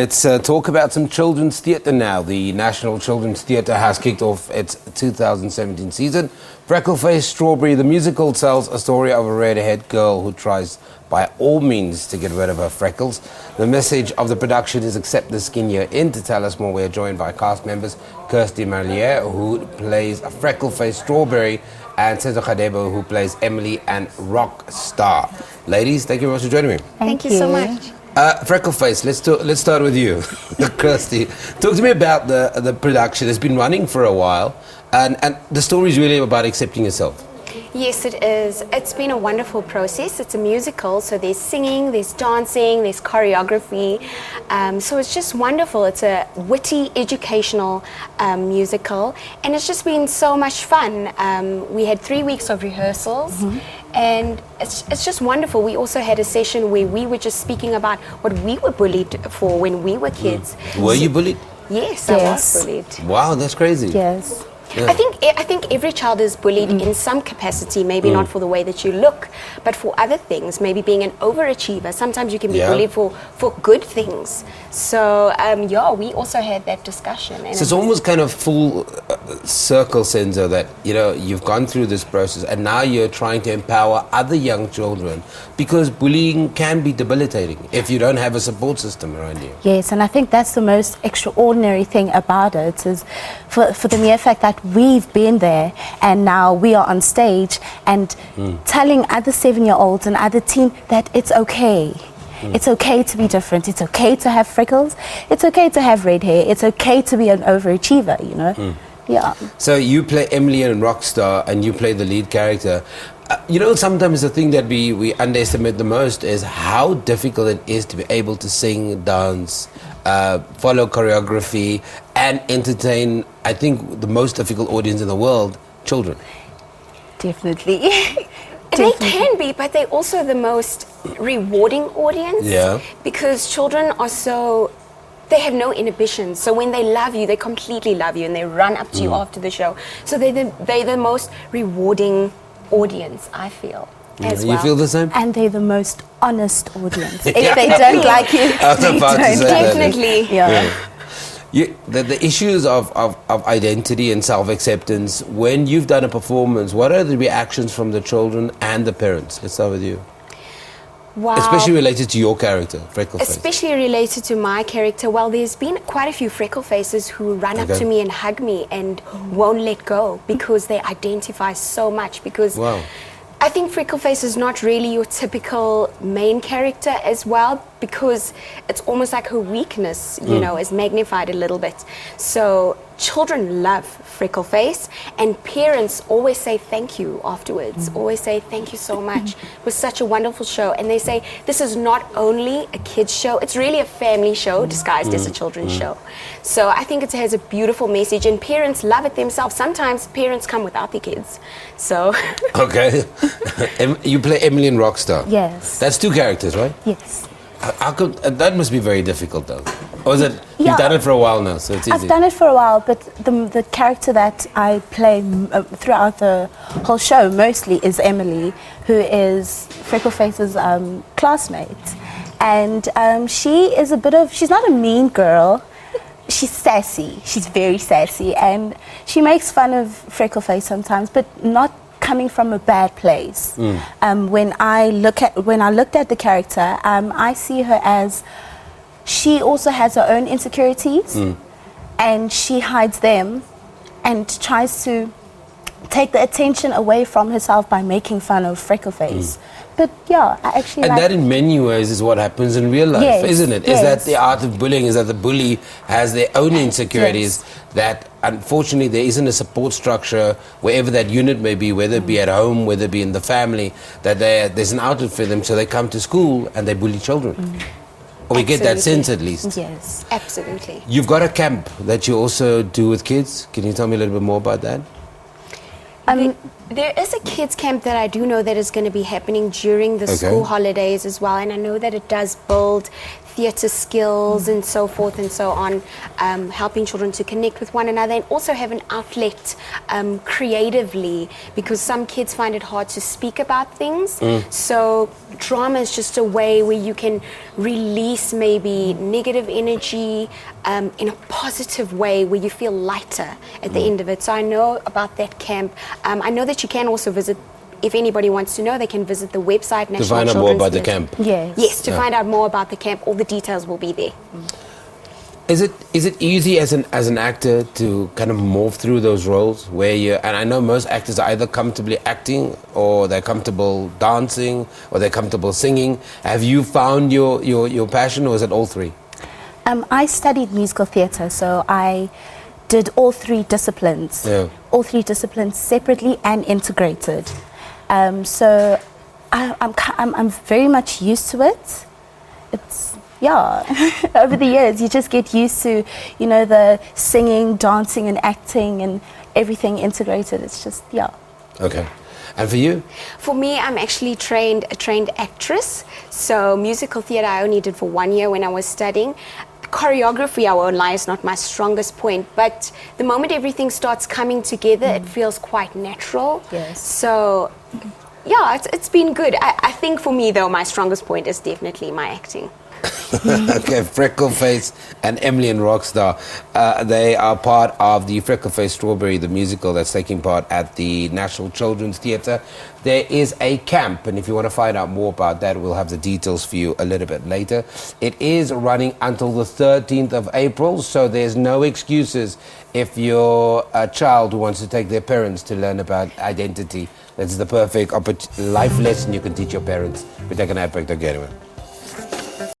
Let's talk about some children's theatre now. The National Children's Theatre has kicked off its 2017 season. Freckleface Strawberry The Musical tells a story of a red-haired girl who tries by all means to get rid of her freckles. The message of the production is accept the skin you're in. To tell us more, we're joined by cast members Kirsty Marlier, who plays a Freckleface Strawberry, and Sezo Khadebo, who plays Emily and Rockstar. Ladies, thank you very much for joining me. Thank you so much. Freckleface, let's start with you. Kirsty, talk to me about the production. It's been running for a while, and the story is really about accepting yourself. Yes, it is. It's been a wonderful process. It's a musical, so there's singing, there's dancing, there's choreography. So it's just wonderful. It's a witty, educational musical, and it's just been so much fun. We had 3 weeks of rehearsals, and it's just wonderful. We also had a session where we were just speaking about what we were bullied for when we were kids. Were you bullied? Yes, I was bullied. Wow, that's crazy. Yes. Yeah. I think every child is bullied in some capacity, maybe not for the way that you look, but for other things, maybe being an overachiever. Sometimes you can be bullied for good things. So, we also had that discussion. And so it's almost kind of full circle, Senzo, that, you know, you've gone through this process and now you're trying to empower other young children, because bullying can be debilitating if you don't have a support system around you. Yes, and I think that's the most extraordinary thing about it, is for the mere fact that we've been there and now we are on stage and telling other 7-year-olds and other teens that it's okay. It's okay to be different. It's okay to have freckles. It's okay to have red hair. It's okay to be an overachiever, you know? Yeah. So you play Emily and Rockstar, and you play the lead character. You know, sometimes the thing that we underestimate the most is how difficult it is to be able to sing, dance, follow choreography, and entertain, I think, the most difficult audience in the world, children. Definitely. They can be, but they're also the most rewarding audience. Yeah. Because children are so, they have no inhibitions. So when they love you, they completely love you, and they run up to you after the show. So they're the most rewarding audience, I feel. As well. You feel the same? And they're the most honest audience. If they don't like you, I was about to say that. Definitely. Yeah. The issues of identity and self-acceptance, when you've done a performance, what are the reactions from the children and the parents? Let's start with you. Wow. Especially related to your character, Freckleface. Especially related to my character. Well, there's been quite a few Frecklefaces who run up to me and hug me and won't let go because they identify so much. Because I think Freckleface is not really your typical main character as well, because it's almost like her weakness, you know, is magnified a little bit. So children love Freckleface, and parents always say thank you afterwards, always say thank you so much. It was such a wonderful show. And they say this is not only a kids show, it's really a family show disguised as a children's show. So I think it has a beautiful message, and parents love it themselves. Sometimes parents come without their kids. So Okay. You play Emily and Rockstar. Yes. That's 2 characters, right? Yes. How come, that must be very difficult, though. Or is it, you've done it for a while now, so it's easy? I've done it for a while, but the character that I play throughout the whole show mostly is Emily, who is Freckleface's classmate. And she is she's not a mean girl. She's sassy. She's very sassy. And she makes fun of Freckleface sometimes, but not coming from a bad place. When I looked at the character, I see her as she also has her own insecurities, and she hides them and tries to take the attention away from herself by making fun of Freckleface. But yeah, I actually and that in many ways is what happens in real life, isn't it? Is that the art of bullying, is that the bully has their own insecurities, that unfortunately there isn't a support structure wherever that unit may be, whether it be at home, whether it be in the family, that there's an outlet for them, so they come to school and they bully children. Or we get that sense at least. Yes, absolutely. You've got a camp that you also do with kids. Can you tell me a little bit more about that? There is a kids camp that I do know that is going to be happening during the school holidays as well, and I know that it does build theatre skills and so forth and so on, helping children to connect with one another and also have an outlet creatively, because some kids find it hard to speak about things. So drama is just a way where you can release maybe negative energy in a positive way, where you feel lighter at the end of it. So I know about that camp. I know that you can also visit. If anybody wants to know, they can visit the website. To find out more about the camp. Yes, to find out more about the camp. All the details will be there. Is it easy as an actor to kind of morph through those roles where you? And I know most actors are either comfortably acting, or they're comfortable dancing, or they're comfortable singing. Have you found your passion, or is it all three? I studied musical theatre, so I did all three disciplines. All three disciplines separately and integrated. So I'm very much used to it. It's over the years you just get used to, you know, the singing, dancing and acting and everything integrated. It's just Okay. And for you? For me, I'm actually a trained actress. So musical theatre I only did for 1 year when I was studying. Choreography, I won't lie, is not my strongest point, but the moment everything starts coming together, it feels quite natural. Yes. So, it's been good. I think for me, though, my strongest point is definitely my acting. Okay, Freckleface and Emily and Rockstar, they are part of the Freckleface Strawberry The Musical that's taking part at the National Children's Theatre. There is a camp, and if you want to find out more about that, we'll have the details for you a little bit later. It is running until the 13th of April, so there's no excuses if you're a child who wants to take their parents to learn about identity. That's the perfect life lesson you can teach your parents. We're taking an ad break, don't get anywhere.